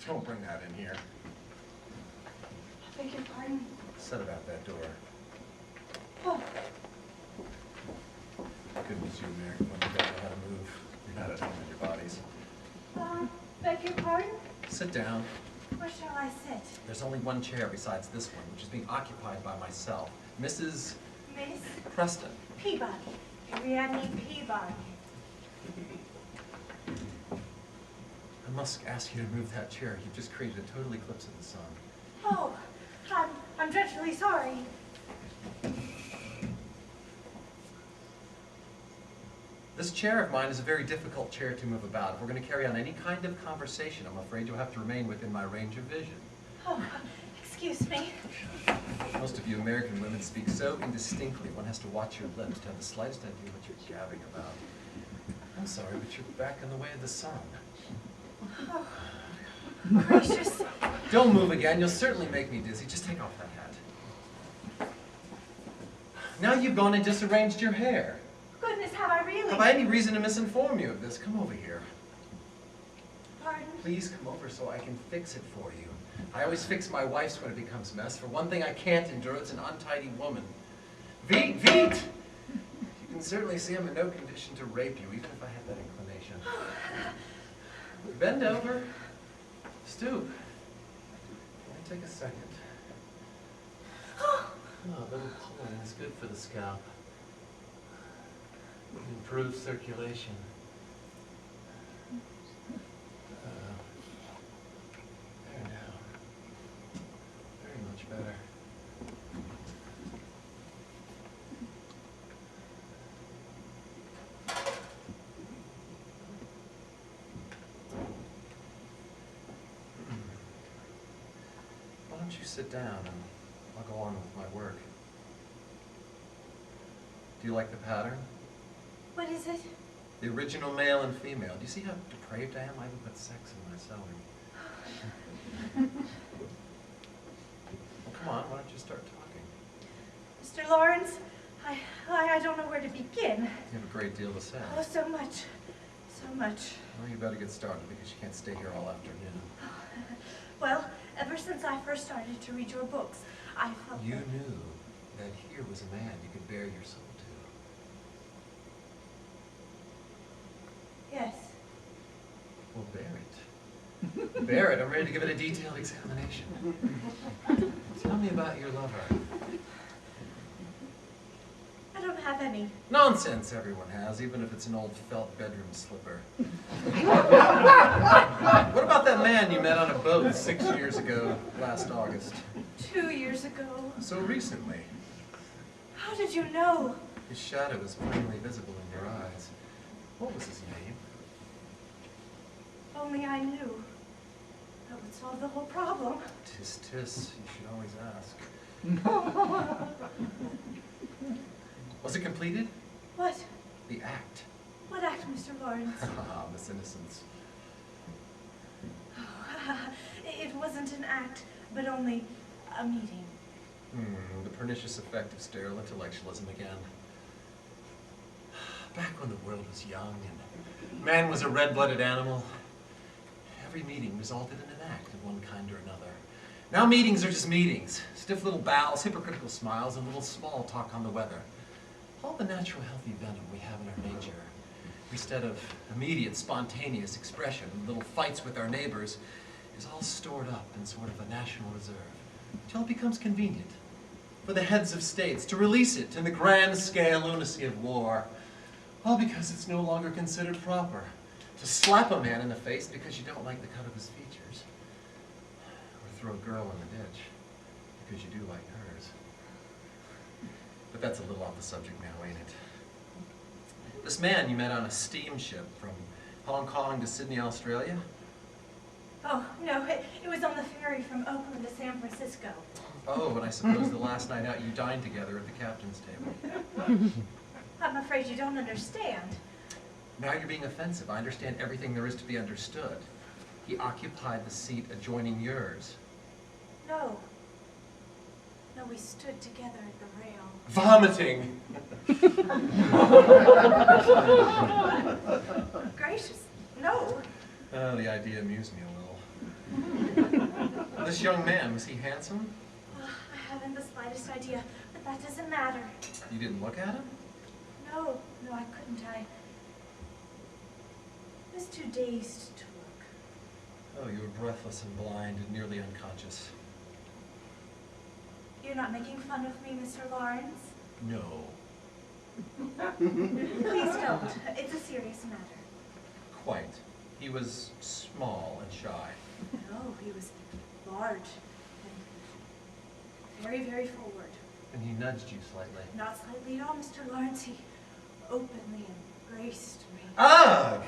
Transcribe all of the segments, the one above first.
Don't bring that in here. I beg your pardon? Set it out that door. Oh. Goodness, you American women don't know how to move. You're not at home in your bodies. Beg your pardon? Sit down. Where shall I sit? There's only one chair besides this one, which is being occupied by myself. Mrs. Miss Preston. Peabody. Ariadne Peabody. I must ask you to move that chair. You've just created a total eclipse of the sun. Oh, I'm dreadfully sorry. This chair of mine is a very difficult chair to move about. If we're going to carry on any kind of conversation, I'm afraid you'll have to remain within my range of vision. Oh, excuse me. Most of you American women speak so indistinctly, one has to watch your lips to have the slightest idea what you're gabbing about. I'm sorry, but you're back in the way of the sun. Oh, gracious. Don't move again. You'll certainly make me dizzy. Just take off that hat. Now you've gone and disarranged your hair. Goodness, have I really? Have I any reason to misinform you of this? Come over here. Pardon? Please come over so I can fix it for you. I always fix my wife's when it becomes a mess. For one thing I can't endure, it's an untidy woman. Veet, Veet! You can certainly see I'm in no condition to rape you, even if I had that inclination. Bend over. Stoop. Only take a second. Oh, a little pulling is good for the scalp. It improves circulation. There now. Very much better. Why don't you sit down and I'll go on with my work. Do you like the pattern? What is it? The original male and female. Do you see how depraved I am? I even put sex in my sewing. Well, come on, why don't you start talking? Mr. Lawrence, I don't know where to begin. You have a great deal to say. Oh, so much. So much. Well, you better get started because you can't stay here all afternoon. Well, ever since I first started to read your books, I felt You that... knew that here was a man you could bare your soul to. Yes. Well, bear it. Bear it. I'm ready to give it a detailed examination. Tell me about your lover. I don't have any. Nonsense, everyone has, even if it's an old felt bedroom slipper. What about that man you met on a boat 6 years ago, last August? 2 years ago. So recently. How did you know? His shadow is plainly visible in your eyes. What was his name? If only I knew. That would solve the whole problem. Tis, tis. You should always ask. Was it completed? What? The act. What act, Mr. Lawrence? Ah, Miss Innocence. Oh, it wasn't an act, but only a meeting. The pernicious effect of sterile intellectualism again. Back when the world was young and man was a red-blooded animal, every meeting resulted in an act of one kind or another. Now meetings are just meetings. Stiff little bows, hypocritical smiles, and little small talk on the weather. All the natural healthy venom we have in our nature, instead of immediate spontaneous expression and little fights with our neighbors, is all stored up in sort of a national reserve, until it becomes convenient for the heads of states to release it in the grand scale lunacy of war. All because it's no longer considered proper to slap a man in the face because you don't like the cut of his features, or throw a girl in the ditch because you do like hers. But that's a little off the subject now, ain't it? This man you met on a steamship from Hong Kong to Sydney, Australia? Oh, no, it was on the ferry from Oakland to San Francisco. Oh, and I suppose the last night out you dined together at the captain's table. I'm afraid you don't understand. Now you're being offensive. I understand everything there is to be understood. He occupied the seat adjoining yours. No. No, we stood together at the rail. Vomiting! Gracious, no. Oh, the idea amused me a little. This young man, was he handsome? I haven't the slightest idea, but that doesn't matter. You didn't look at him? No, I couldn't. I was too dazed to look. Oh, you were breathless and blind and nearly unconscious. You're not making fun of me, Mr. Lawrence? No. Please don't. It's a serious matter. Quite. He was small and shy. No, he was large and very, very forward. And he nudged you slightly. Not slightly at all, Mr. Lawrence. He openly embraced me. Ugh!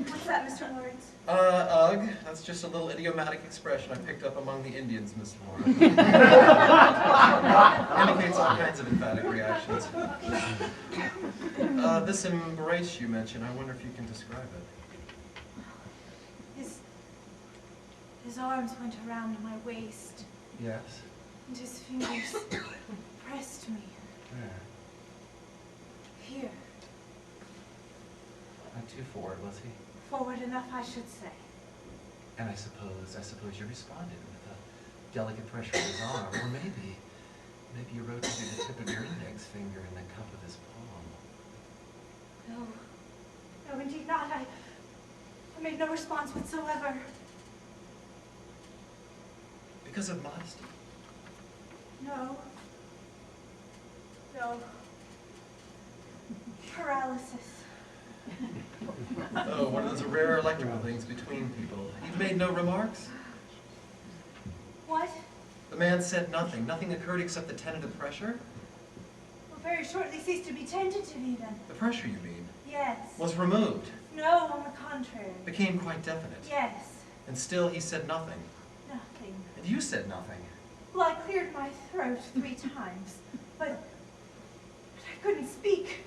What's that, Mr. Lawrence? Ugh. That's just a little idiomatic expression I picked up among the Indians, Miss Lawrence. Indicates all kinds of emphatic reactions. This embrace you mentioned, I wonder if you can describe it. His arms went around my waist, Yes? and his fingers pressed me. Yeah. Here. Not too forward, was he? Forward enough, I should say. And I suppose you responded with a delicate pressure of his arm, or maybe you rotated the tip of your index finger in the cup of his palm. No, indeed not. I made no response whatsoever. Because of modesty. No. Paralysis. Oh, one of those rare electrical things between people. You've made no remarks? What? The man said nothing. Nothing occurred except the tentative pressure? Well, very shortly ceased to be tentative even. The pressure, you mean? Yes. Was removed. No, on the contrary. Became quite definite. Yes. And still he said nothing. Nothing. And you said nothing. Well, I cleared my throat 3 times, but I couldn't speak.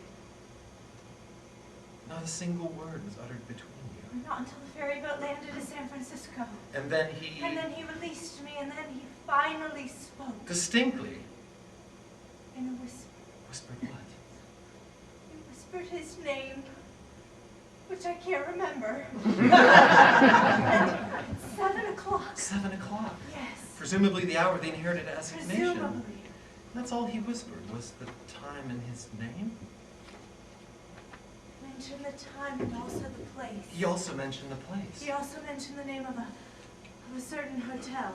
Not a single word was uttered between you. Not until the ferry boat landed at San Francisco. And then he... And then he released me, and then he finally spoke. Distinctly. In a whisper. Whispered what? He whispered his name, which I can't remember. At 7 o'clock. 7 o'clock. Yes. Presumably the hour they inherited assignation. Presumably. That's all he whispered, was the time and his name? Mentioned the time and also the place. He also mentioned the place. He also mentioned the name of a certain hotel.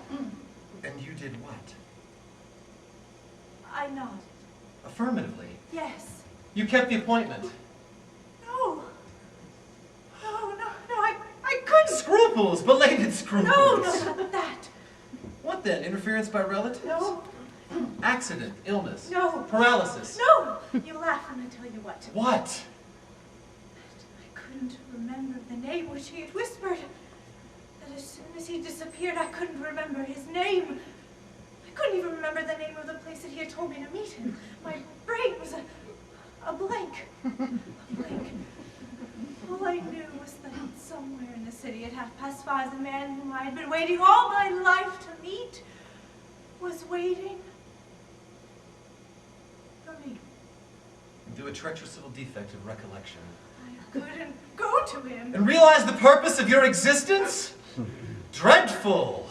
And you did what? I nodded. Affirmatively. Yes. You kept the appointment. No, I couldn't. Scruples! Belated scruples! No, not that. What then? Interference by relatives? No, Accident? Illness? no. Paralysis? No. You laugh when I tell you what. What? I couldn't remember the name which he had whispered. That as soon as he disappeared, I couldn't remember his name. I couldn't even remember the name of the place that he had told me to meet him. My brain was a blank. A blank. All I knew was that somewhere in the city at 5:30, the man whom I had been waiting all my life to meet was waiting for me. Due a treacherous little defect of recollection. I couldn't go to him. And realize the purpose of your existence? Dreadful!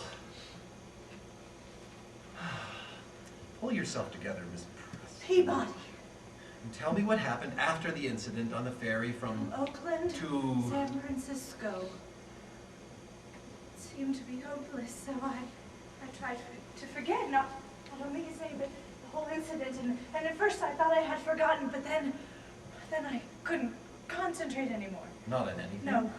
Pull yourself together, Miss Preston. Peabody. And tell me what happened after the incident on the ferry from Oakland to... San Francisco. It seemed to be hopeless, so I tried to forget, not only his name, but the whole incident. And at first I thought I had forgotten, but then I couldn't concentrate anymore. Not in anything? No.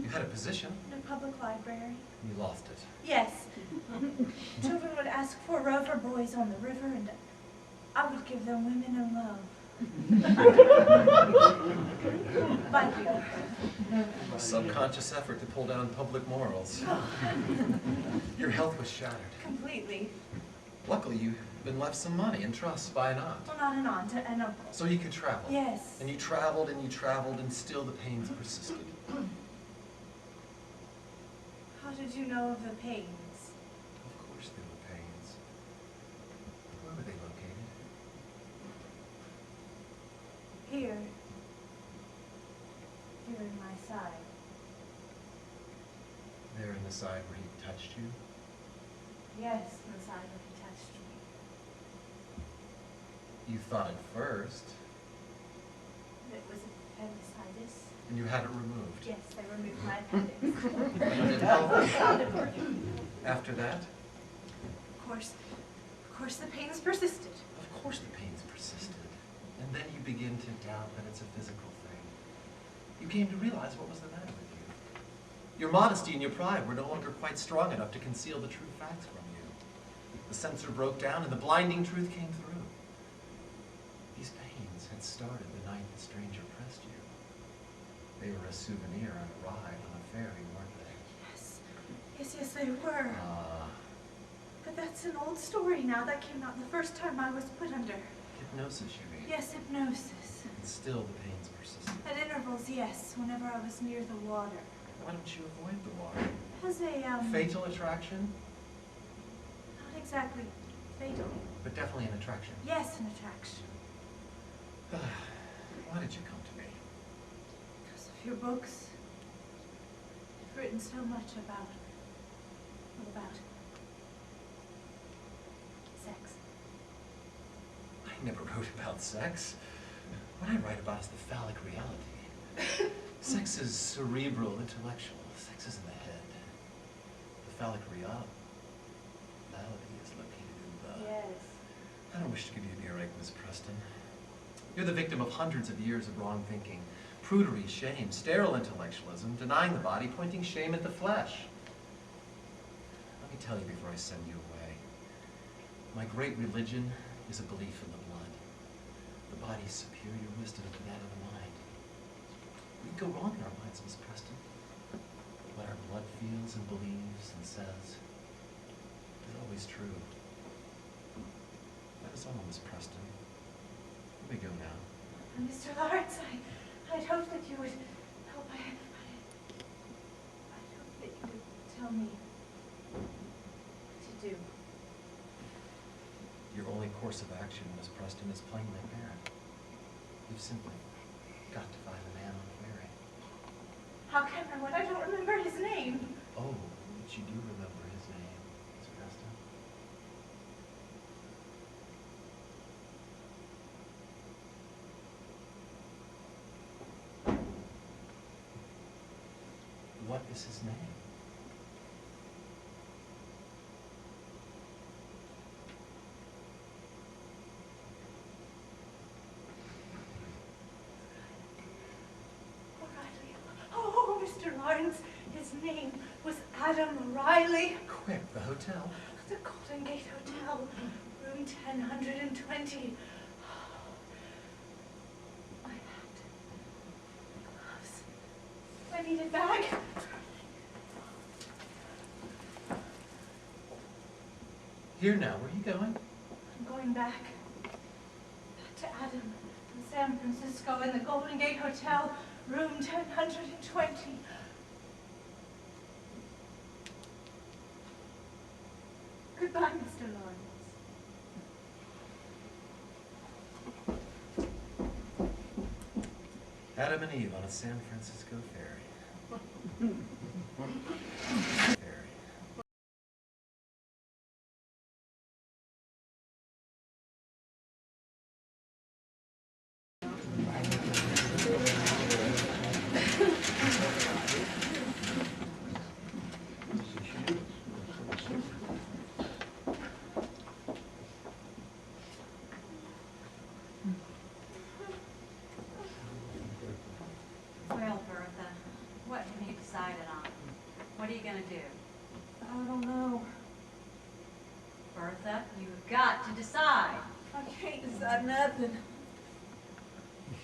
You had a position. In a public library. You lost it. Yes. Children would ask for rover boys on the river, and I would give them women in love. But A subconscious effort to pull down public morals. Your health was shattered. completely. Luckily, you've been left some money in trust by an aunt. Well, not an aunt, an uncle. So you could travel. Yes. And you traveled, and still the pains persisted. How did you know of the pains? Of course there were pains. Where were they located? Here. Here in my side. There in the side where he touched you? Yes, inside when he touched me. You thought at first, It was appendicitis. and you had it removed. Yes, they removed my appendix. Did it help after that? Of course, the pains persisted. Of course the pains persisted. And then you begin to doubt that it's a physical thing. You came to realize what was the matter with you. Your modesty and your pride were no longer quite strong enough to conceal the true facts from you. The censor broke down and the blinding truth came through. These pains had started the night the stranger pressed you. They were a souvenir on a ride on a ferry, weren't they? Yes, they were. But that's an old story now. That came out the first time I was put under. Hypnosis, you mean? Yes, hypnosis. And still the pains persisted. At intervals, yes, whenever I was near the water. Why don't you avoid the water? It has a, Fatal attraction? not exactly fatal. But definitely an attraction. Yes, an attraction. Why did you come to me? Because of your books. You've written so much about sex. I never wrote about sex. What I write about is the phallic reality. Sex is cerebral, intellectual. Sex is in the head. The phallic reality is located in the... Yes. I don't wish to give you an earache, Miss Preston. You're the victim of hundreds of years of wrong thinking. Prudery, shame, sterile intellectualism, denying the body, pointing shame at the flesh. Let me tell you before I send you away. My great religion is a belief in the blood. The body's superior wisdom to that of the mind. We go wrong in our minds, Miss Preston. What our blood feels and believes and says is always true. That is all, Miss Preston. Let me go now. Mr. Lawrence, I'd hoped that you would help. I'd hoped that you would tell me what to do. Your only course of action, Miss Preston, is plainly apparent. You've simply got to find the man on the ferry. How can I when I don't remember his name? Oh, but you do remember his name, Miss Preston. What is his name? O'Reilly. Oh, Mr. Lawrence, his name was Adam O'Reilly. Quick, the hotel. The Golden Gate Hotel, room 1020. My hat, gloves, my needed bag. Here now, where are you going? I'm going back to Adam in San Francisco in the Golden Gate Hotel, room 1020. Goodbye, Mr. Lawrence. Adam and Eve on a San Francisco ferry. Ferry. Well, Bertha, what have you decided on? What are you going to do? I don't know. Bertha, you've got to decide. I can't decide nothing.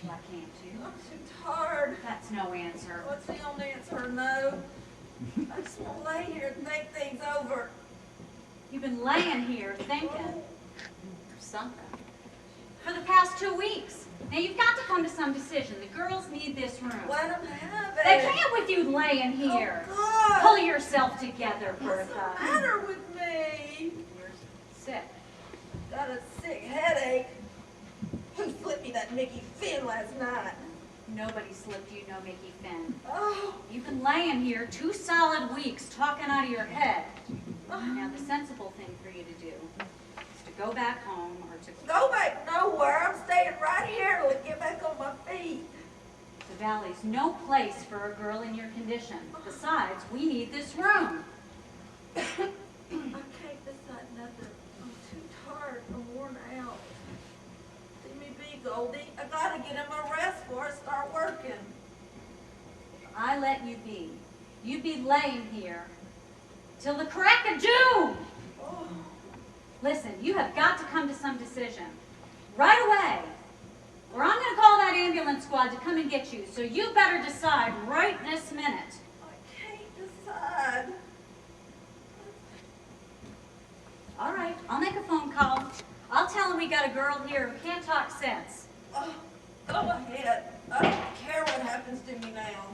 Why can't you? I'm too tired. That's no answer. What's the only answer? No. I just want to lay here and think things over. You've been laying here thinking or something for the past 2 weeks. Now you've got to come to some decision. The girls need this room. Let them have it. They can't with you laying here. Oh, God. Pull yourself together, What's the Bertha. matter with me? You're sick. Got a sick headache. Who flipped me that Mickey Finn last night? Nobody slipped you no Mickey Finn. Oh, You've been laying here 2 solid weeks talking out of your head. Now, the sensible thing for you to do is to go back home or to... Go back nowhere. I'm staying right here till I get back on my feet. The Valley's no place for a girl in your condition. Besides, we need this room. I can't decide nothing. I'm too tired and worn out. Leave me be, Goldie. I gotta get in my rest before I start working. If I let you be, you'd be laying here till the crack of doom. Oh. Listen, you have got to come to some decision right away, or I'm going to call that ambulance squad to come and get you. So you better decide right this minute. I can't decide. All right, I'll make a phone call. I'll tell them we got a girl here who can't talk sense. Oh, go ahead. I don't care what happens to me now.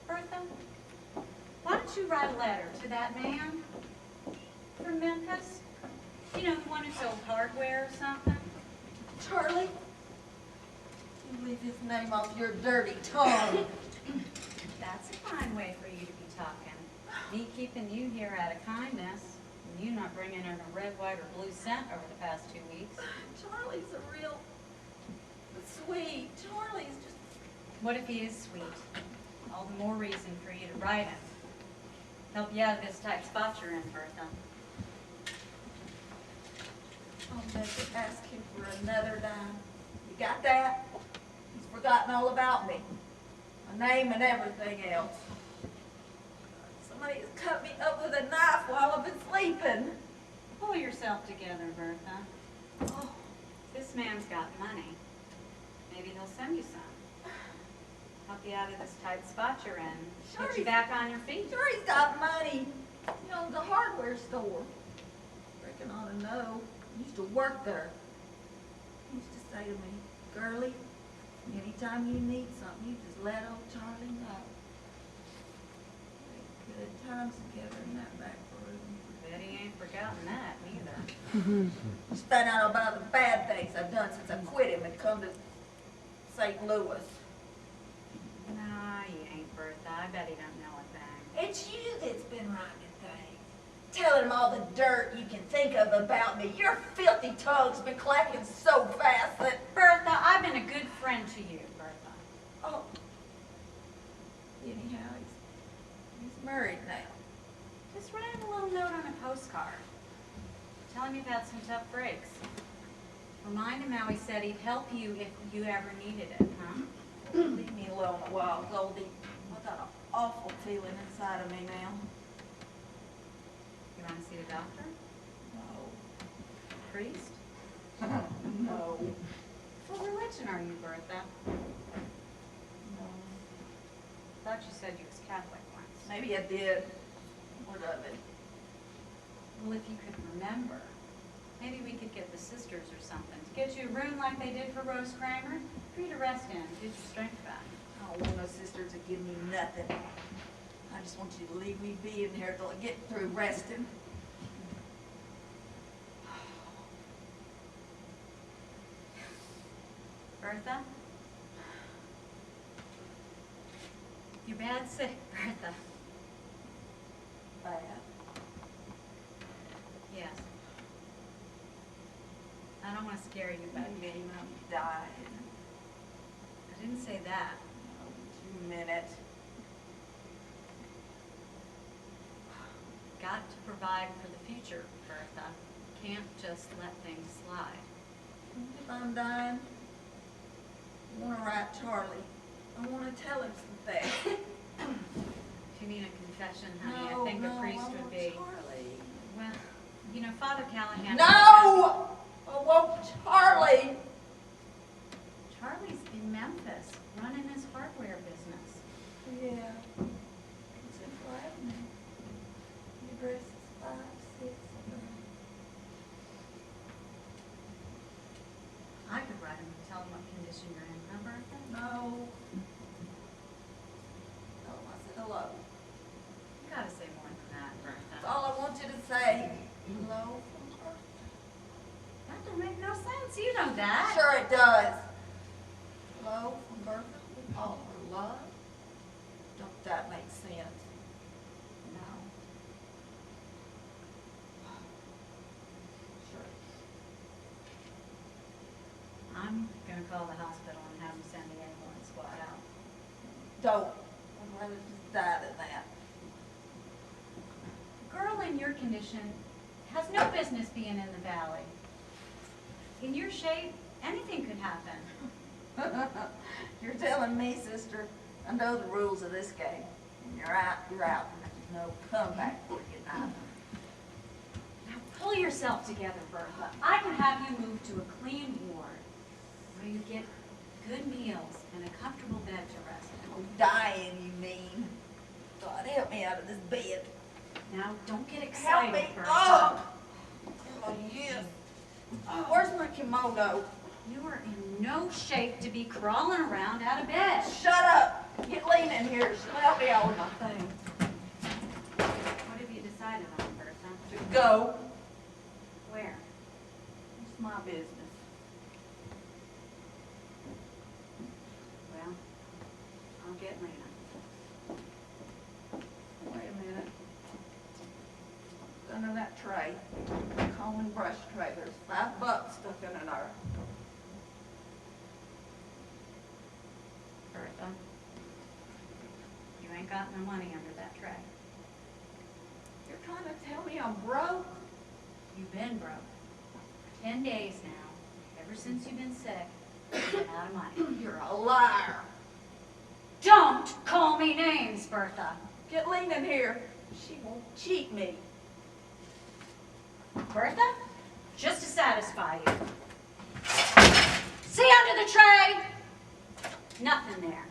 Bertha, why don't you write a letter to that man from Memphis? You know, the one who sold hardware or something? Charlie, you leave his name off your dirty tongue. That's a fine way for you to be talking. Me keeping you here out of kindness, and you not bringing in a red, white, or blue cent over the past 2 weeks. Charlie's a real sweet. Charlie's just... What if he is sweet? All the more reason for you to write him. Help you out of this tight spot you're in, Bertha. I'll never ask him for another dime. You got that? He's forgotten all about me. My name and everything else. Somebody has cut me up with a knife while I've been sleeping. Pull yourself together, Bertha. Oh, This man's got money. Maybe he'll send you some. Help you out of this tight spot you're in. Sure Get you he's- back on your feet. sure he's got money. He owns a hardware store. Reckon I ought to know. He used to work there. He used to say to me, "Girlie, anytime you need something, you just let old Charlie know." We had good times together in that back room. Bet he ain't forgotten that, neither. Just found out about the bad things I've done since I quit him and come to St. Louis. Nah, he ain't, Bertha. I bet he don't know a thing. It's you that's been writing things. Telling him all the dirt you can think of about me. Your filthy tongue's been clacking so fast that... Bertha, I've been a good friend to you, Bertha. Oh. Anyhow, he's married now. Just write him a little note on a postcard. Tell him you've had some tough breaks. Remind him how he said he'd help you if you ever needed it, huh? Leave me alone a while, Goldie. I've got an awful feeling inside of me now. You want to see the doctor? No. Priest? No. What religion are you, Bertha? No. Thought you said you was Catholic once. Maybe I did. What of it? Well, if you could remember, maybe we could get the sisters or something to get you a room like they did for Rose Kramer, for you to rest in, get your strength back. I don't want no sister to give me nothing. I just want you to leave me be in here till I get through resting. Bertha? You're bad sick, Bertha. Bad. Yes. I don't want to scare you, but You mean I'm dying? I didn't say that. Oh, but you meant it. Got to provide for the future, Bertha. Can't just let things slide. If I'm dying, I want to write Charlie. I want to tell him some things. If you need a confession, honey, I think a priest I would want be. Charlie. Well, you know, Father Callahan. No! I want Charlie. Charlie's in Memphis, running his hardware business. Yeah. It's in Flatman. The address is 567. I could write him and tell him what condition you're in, huh, Bertha? No. Tell him I said hello. You gotta say more than that, Bertha. That's all I want you to say. Hello from her. That don't make no sense. You know that. Sure it does. Hello from Bertha Oliver. call the hospital and have them send the ambulance squad out. Don't. I'd rather just die than that. A girl in your condition has no business being in the valley. In your shape, anything could happen. You're telling me, sister, I know the rules of this game. When you're out, you're out. There's no comeback for you now. Now pull yourself together, Bertha. I can have you moved to a clean ward where you get good meals and a comfortable bed to rest in. Oh, dying, you mean? God, help me out of this bed. Now, don't get Help excited, me Bertha. up! Oh, yes. Where's my kimono? You are in no shape to be crawling around out of bed. Shut up! Get Lena in here. She'll help me out with my thing. What have you decided on, Bertha? To go. Where? It's my business. Well, I'll get Lena. Wait a minute. Under that tray, comb and brush tray, there's $5 stuck in there. Bertha, you ain't got no money under that tray. You're trying to tell me I'm broke? You've been broke. 10 days now. Ever since you've been sick, you've been out of money. You're a liar. Don't call me names, Bertha. Get Lena in here. She won't cheat me. Bertha, just to satisfy you. See under the tray? Nothing there.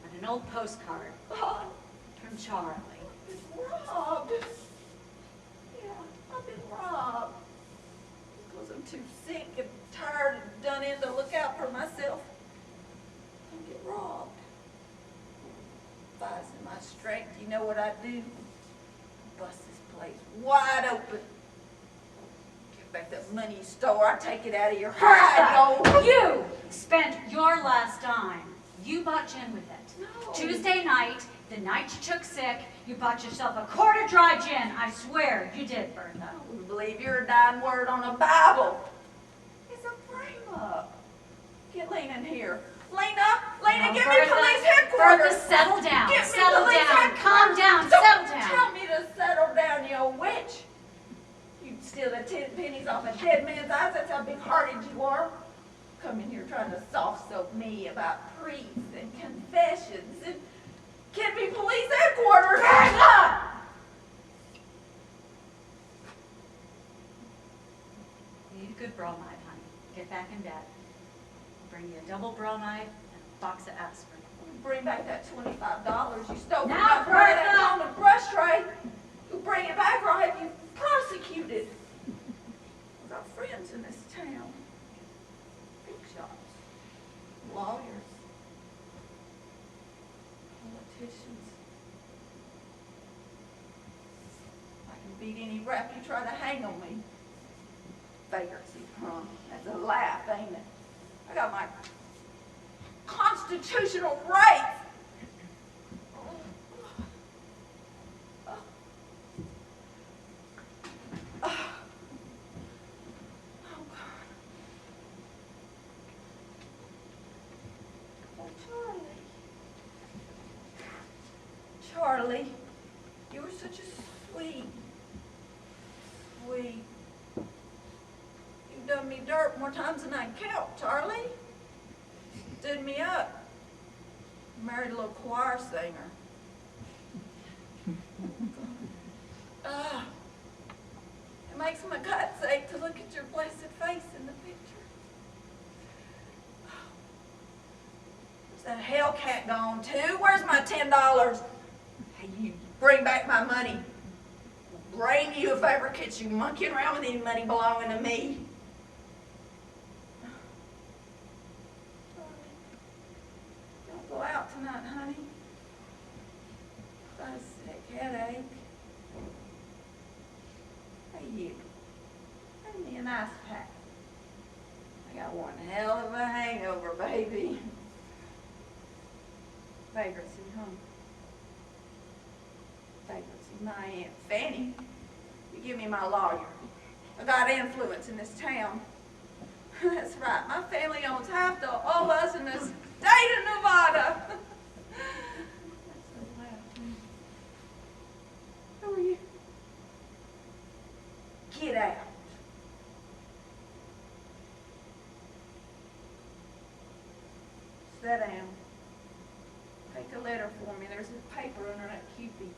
But an old postcard God, from Charlie. I've been robbed. Yeah, I've been robbed. Because I'm too sick and tired and done in to look out for myself. I get robbed. If I was in my strength, you know what I'd do? Bust this place wide open. Get back that money you stole. I take it out of your hide, Bertha, you spent your last dime. You bought gin with it. No. Tuesday night, the night you took sick, you bought yourself a quart of dry gin. I swear you did, Bertha. I wouldn't believe you're a dying word on a Bible. It's a frame-up. Get Lena in here. Lena, No, get Bertha, me police headquarters. Bertha, settle down. Get me Settle police down. headquarters. Calm down. Don't Settle down. tell me to settle down, you old witch. You'd steal the 10 pennies off a dead man's eyes. That's how big-hearted you are. Come in here trying to soft-soap me about priests and confessions and get me police headquarters. Bertha! You need a good brawl knife, honey. Get back in bed. Bring you a double brawl knife and a box of aspirin. Bring back that $25 you stole from Now, my brother, that Bertha! comb and brush tray. You bring it back or I'll have you prosecuted. We've got friends in this town. Big shots. Lawyers. Politicians. I can beat any rap you try to hang on me. Vagrancy, huh? That's a laugh, ain't it? I got my constitutional rights. Oh, God. Oh, Charlie, you were such a sweet. You've done me dirt more times than I can count, Charlie. Stood me up. Married a little choir singer. It makes my guts ache to look at your blessed face in the picture. Where's that Hellcat gone to? Where's my $10? Hey, you bring back my money. Brain you if I ever catch you monkeying around with any money belonging to me. Don't go out tonight, honey. Got a sick headache. Hey, you. Bring me an ice pack. I got one hell of a hangover, baby. Vagrancy, huh? Vagrancy, my Aunt Fanny. You give me my lawyer. I got influence in this town. That's right. My family owns half the olas in the state of Nevada. Who are you? Get out. Sit down. Take a letter for me. There's a paper under that cupid.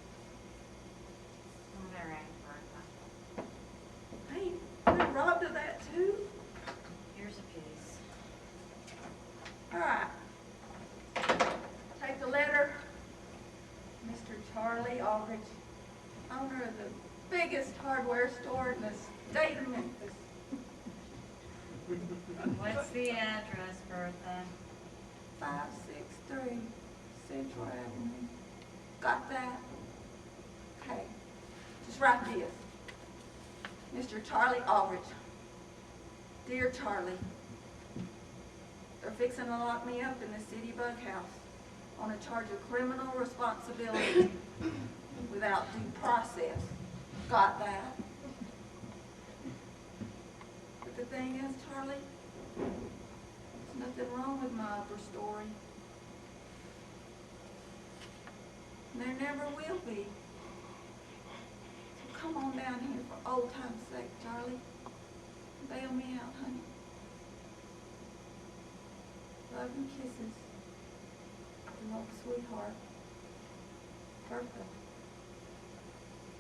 All right, Bertha. Hey, you robbed of that too? Here's a piece. All right. Take the letter. Mr. Charlie Aldrich, owner of the biggest hardware store in the state of Memphis. What's the address, Bertha? 563 Central Avenue. Got that? Okay. Just write this. Mr. Charlie Aldrich. Dear Charlie, they're fixing to lock me up in the city bug house on a charge of criminal responsibility without due process. Got that? But the thing is, Charlie, there's nothing wrong with my upper story. And there never will be. So come on down here for old time's sake, Charlie. Bail me out, honey. Love and kisses. Your old sweetheart, Bertha.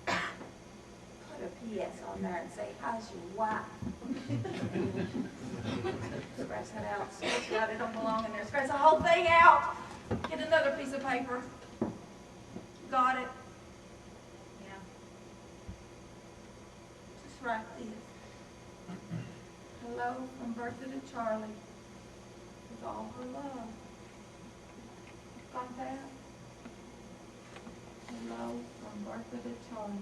Put a P.S. on there and say, how's your wife? Scratch that out. Scratch it out. It don't belong in there. Scratch the whole thing out. Get another piece of paper. Got it? Yeah. Just write this. Hello from Bertha to Charlie. With all her love. Got that? Hello from Bertha to Charlie.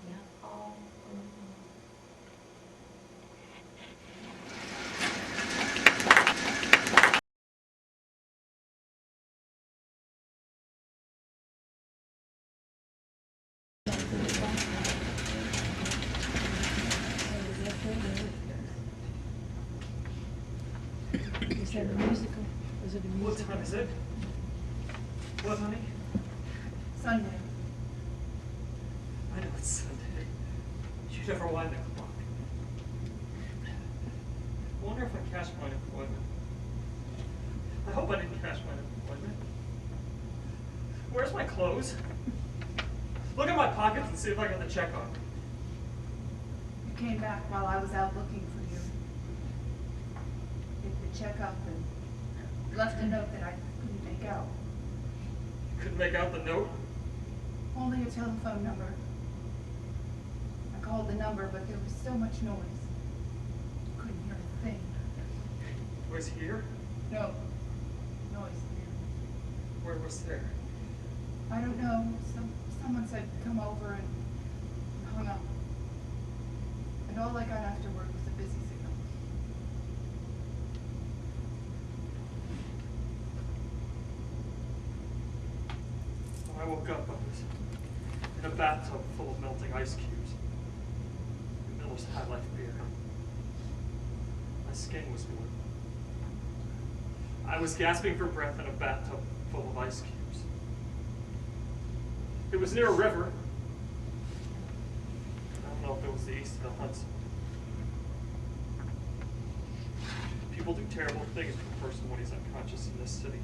Yeah. All her love. Is that a musical? Is it a musical? What time is it? What, honey? Sunday. I know it's Sunday. You never wind the clock. I wonder if I cashed my appointment. I hope I didn't cash my appointment. Where's my clothes? Look at my pockets and see if I got the check on. You came back while I was out looking for you. Picked the check up and left a note that I couldn't make out. You couldn't make out the note? Only a telephone number. I called the number, but there was so much noise. Couldn't hear a thing. Was here? No noise there. Where was there? I don't know. Someone said come over and hung up. And all I got afterward was a busy signal. When I woke up, I was in a bathtub full of melting ice cubes. Miller's High Life beer. My skin was blue. I was gasping for breath in a bathtub full of ice cubes. It was near a river. I don't know if it was the east of the Hudson. People do terrible things to a person when he's unconscious in this city.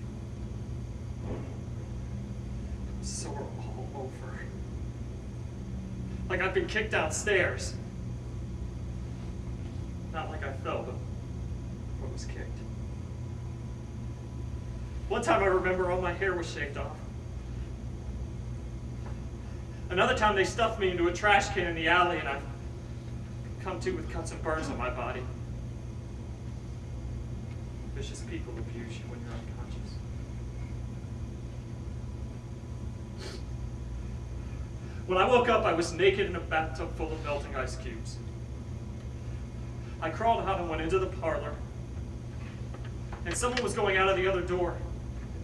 Sore all over. Like I've been kicked downstairs. Not like I fell, but was kicked. One time I remember all my hair was shaved off. Another time they stuffed me into a trash can in the alley and I've come to with cuts and burns on my body. Vicious people abuse you when you're unconscious. When I woke up, I was naked in a bathtub full of melting ice cubes. I crawled out and went into the parlor, and someone was going out of the other door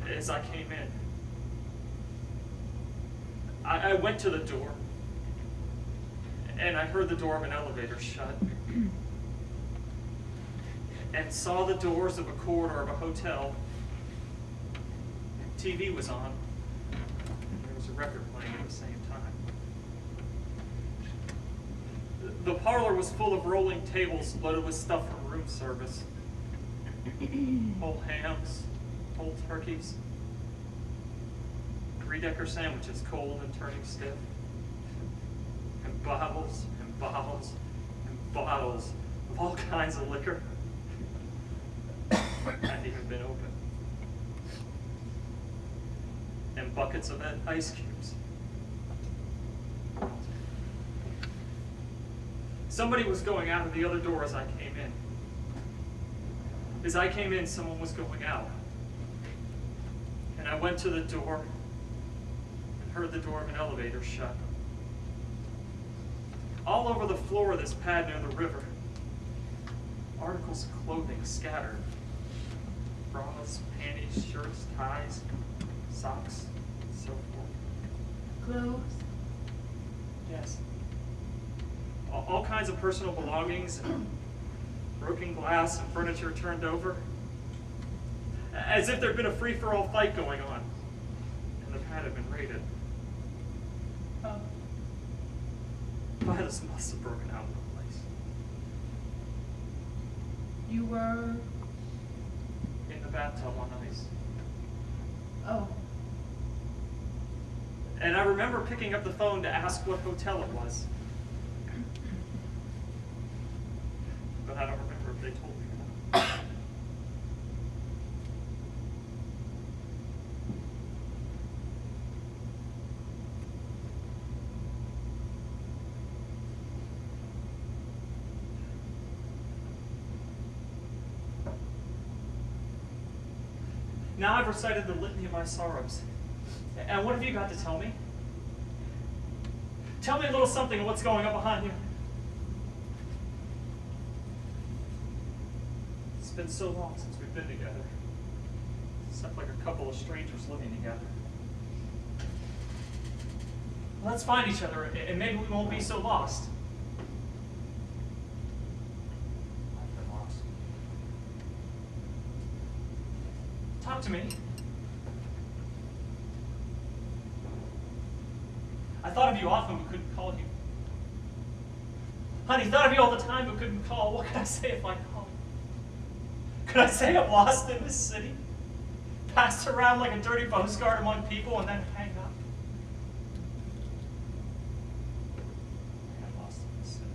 as I came in. I went to the door, and I heard the door of an elevator shut. and saw the doors of a corridor of a hotel. TV was on. There was a record playing at the same time. The parlor was full of rolling tables loaded with stuff from room service. Whole hams, whole turkeys, 3-decker sandwiches cold and turning stiff, and bottles and bottles and bottles of all kinds of liquor. Hadn't even been opened. And buckets of ice cubes. Somebody was going out of the other door as I came in. As I came in, someone was going out. And I went to the door and heard the door of an elevator shut. All over the floor of this pad near the river, articles of clothing scattered. Bras, panties, shirts, ties, socks, and so forth. Clothes? Yes. All kinds of personal belongings, and broken glass and furniture turned over. As if there'd been a free-for-all fight going on, and the pad had been raided. Oh. Violence must have broken out in the place. You were? In the bathtub on ice. Oh. And I remember picking up the phone to ask what hotel it was. But I don't remember if they told me or not. Now I've recited the litany of my sorrows. And what have you got to tell me? Tell me a little something of what's going on behind you. It's been so long since we've been together. Except like a couple of strangers living together. Let's find each other, and maybe we won't be so lost. I've been lost. Talk to me. I thought of you often, but couldn't call you. Honey, thought of you all the time, but couldn't call. What could I say if I called? Could I say I'm lost in this city? Passed around like a dirty postcard among people and then hang up? I'm lost in this city.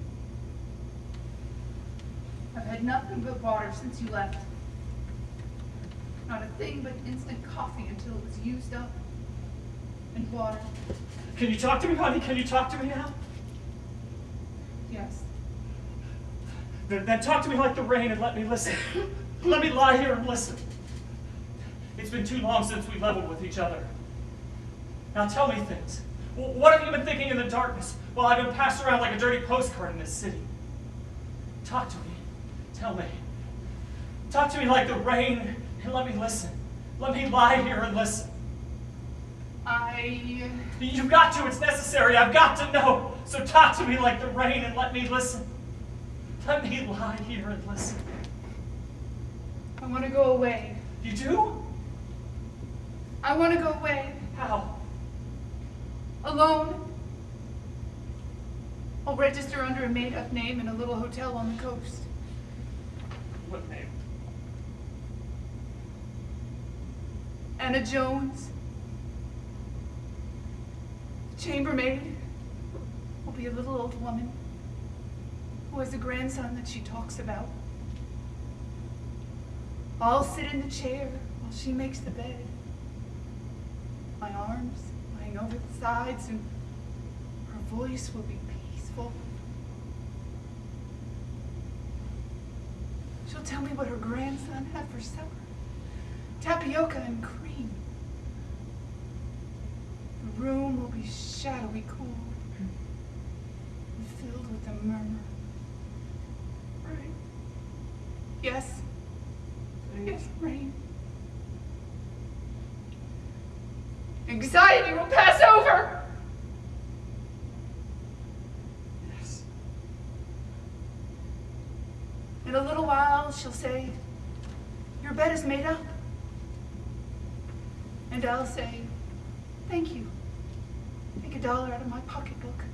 I've had nothing but water since you left. Not a thing but instant coffee until it was used up. And water. Can you talk to me, honey? Can you talk to me now? Yes. Then talk to me like the rain and let me listen. Let me lie here and listen. It's been too long since we leveled with each other. Now tell me things. What have you been thinking in the darkness while I've been passed around like a dirty postcard in this city? Talk to me. Tell me. Talk to me like the rain and let me listen. Let me lie here and listen. You've got to. It's necessary. I've got to know. So talk to me like the rain and let me listen. Let me lie here and listen. I want to go away. You do? I want to go away. How? Alone. I'll register under a made-up name in a little hotel on the coast. What name? Anna Jones. The chambermaid will be a little old woman who has a grandson that she talks about. I'll sit in the chair while she makes the bed. My arms lying over the sides, and her voice will be peaceful. She'll tell me what her grandson had for supper. Tapioca and cream. The room will be shadowy cool and filled with a murmur. Right? Yes. Yes, rain. Anxiety will pass over. Yes. In a little while, she'll say, "Your bed is made up." And I'll say, "Thank you." Take $1 out of my pocketbook.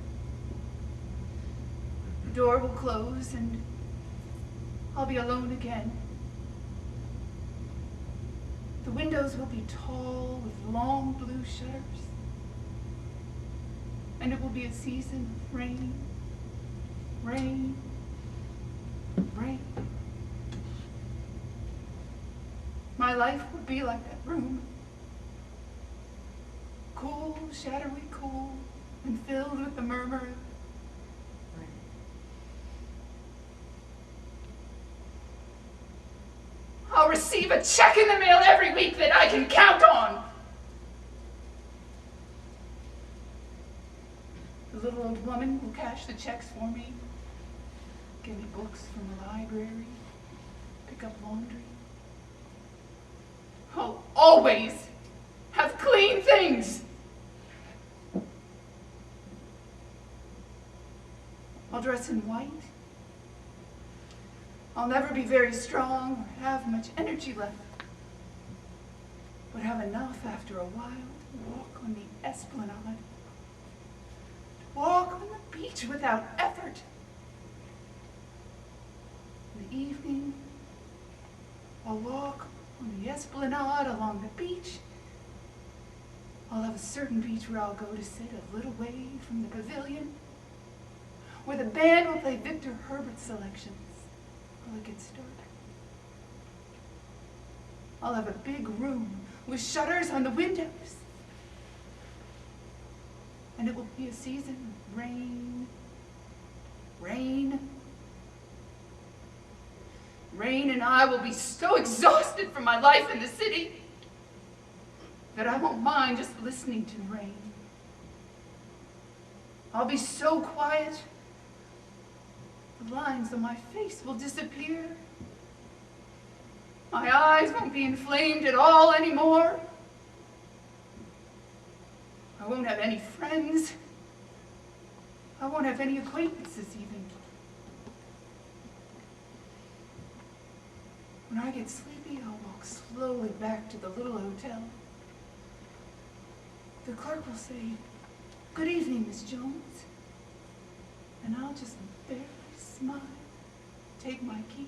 The door will close and I'll be alone again. The windows will be tall with long blue shutters. And it will be a season of rain, rain, rain. My life would be like that room. Cool, shadowy cool, and filled with the murmur of rain. I'll receive a check in the mail every week that I can count on. The little old woman will cash the checks for me, give me books from the library, pick up laundry. I'll always have clean things. I'll dress in white. I'll never be very strong or have much energy left, but have enough after a while to walk on the Esplanade. Walk on the beach without effort. In the evening, I'll walk on the Esplanade along the beach. I'll have a certain beach where I'll go to sit a little way from the pavilion, where the band will play Victor Herbert's selections while it gets dark. I'll have a big room with shutters on the windows. And it will be a season of rain, rain, rain, and I will be so exhausted from my life in the city that I won't mind just listening to rain. I'll be so quiet, the lines on my face will disappear. My eyes won't be inflamed at all anymore. I won't have any friends. I won't have any acquaintances even. When I get sleepy, I'll walk slowly back to the little hotel. The clerk will say, "Good evening, Miss Jones." And I'll just barely smile, take my key.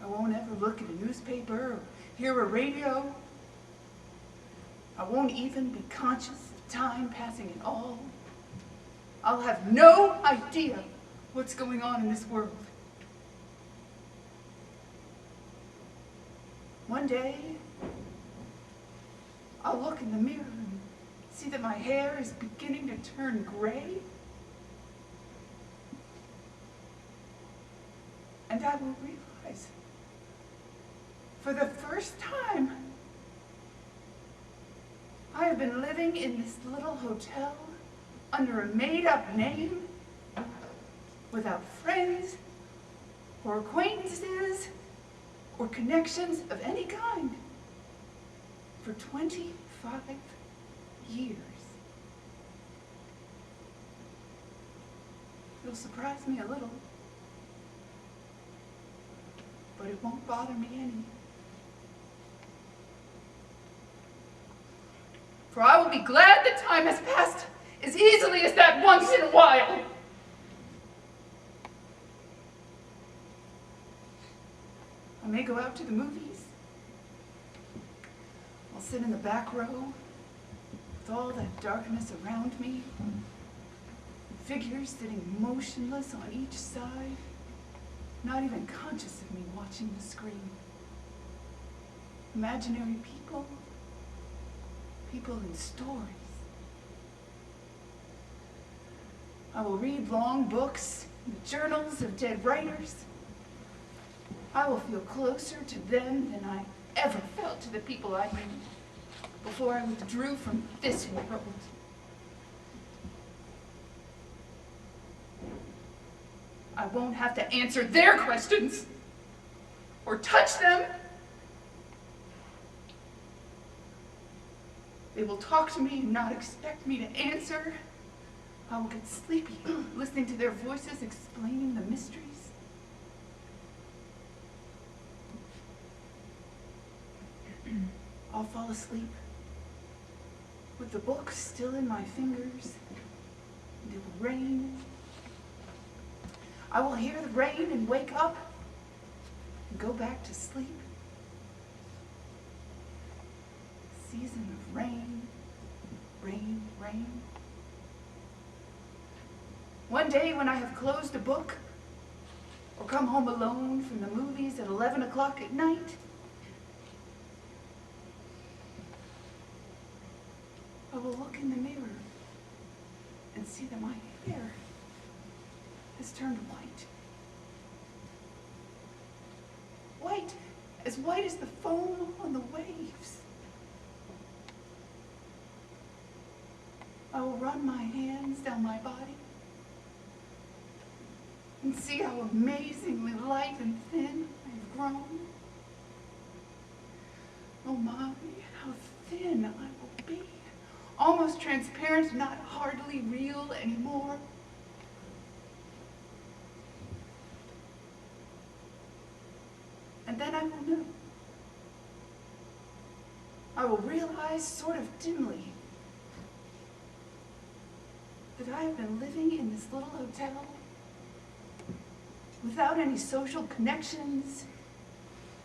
I won't ever look at a newspaper or hear a radio. I won't even be conscious of time passing at all. I'll have no idea what's going on in this world. One day, I'll look in the mirror and see that my hair is beginning to turn gray. And I will realize, for the first time, I have been living in this little hotel under a made-up name, without friends, or acquaintances, or connections of any kind, for 25 years. It'll surprise me a little, but it won't bother me any. For I will be glad that time has passed as easily as that once in a while. I may go out to the movies. I'll sit in the back row with all that darkness around me, figures sitting motionless on each side, not even conscious of me watching the screen. Imaginary people, people in stories. I will read long books, the journals of dead writers. I will feel closer to them than I ever felt to the people I knew before I withdrew from this world. I won't have to answer their questions or touch them. They will talk to me and not expect me to answer. I will get sleepy listening to their voices explaining the mysteries. I'll fall asleep with the book still in my fingers, and it will rain. I will hear the rain and wake up and go back to sleep. Season of rain, rain, rain. One day when I have closed a book or come home alone from the movies at 11 o'clock at night, I will look in the mirror and see that my hair has turned white. White as the foam on the waves. I will run my hands down my body and see how amazingly light and thin I have grown. Oh my, how thin I will be. Almost transparent, not hardly real anymore. And then I will know. I will realize, sort of dimly, that I have been living in this little hotel without any social connections,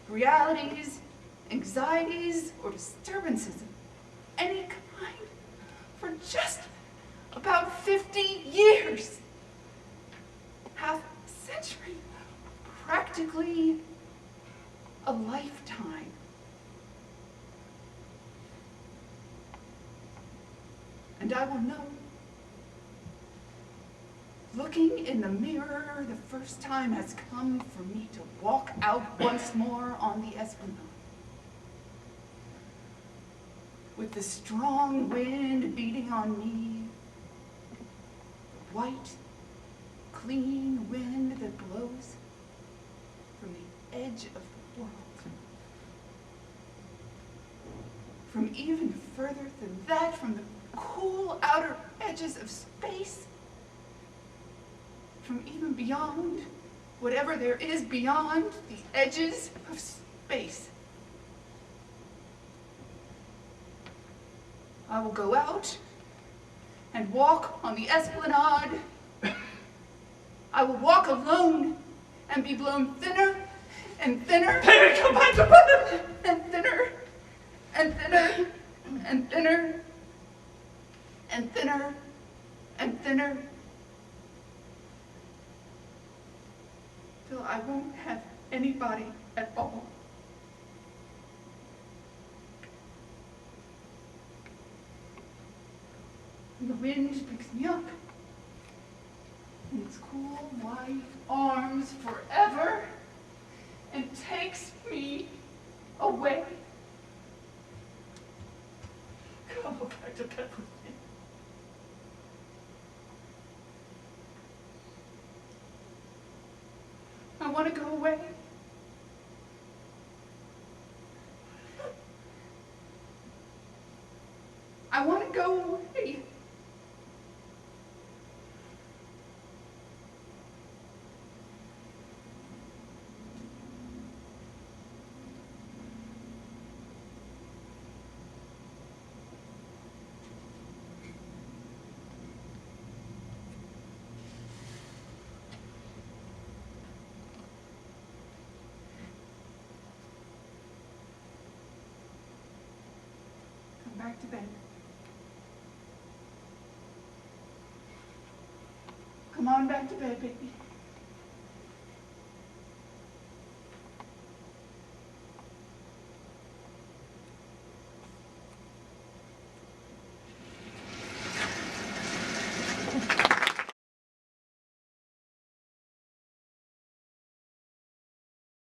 realities, anxieties, or disturbances of any kind for just about 50 years. Half a century, practically a lifetime. And I will know, looking in the mirror the first time has come for me to walk out once more on the Esplanade. With the strong wind beating on me, the white, clean wind that blows from the edge of the world. From even further than that, from the cool outer edges of space, from even beyond whatever there is beyond the edges of space. I will go out and walk on the Esplanade. I will walk alone and be blown thinner and thinner. Baby, come back to bed! And thinner and thinner and thinner and thinner and thinner, till I won't have anybody at all. And the wind picks me up in its cool white arms forever and takes me away. Come back to bed with me. I want to go away. I want to go away. Come back to bed. Come on back to bed, baby.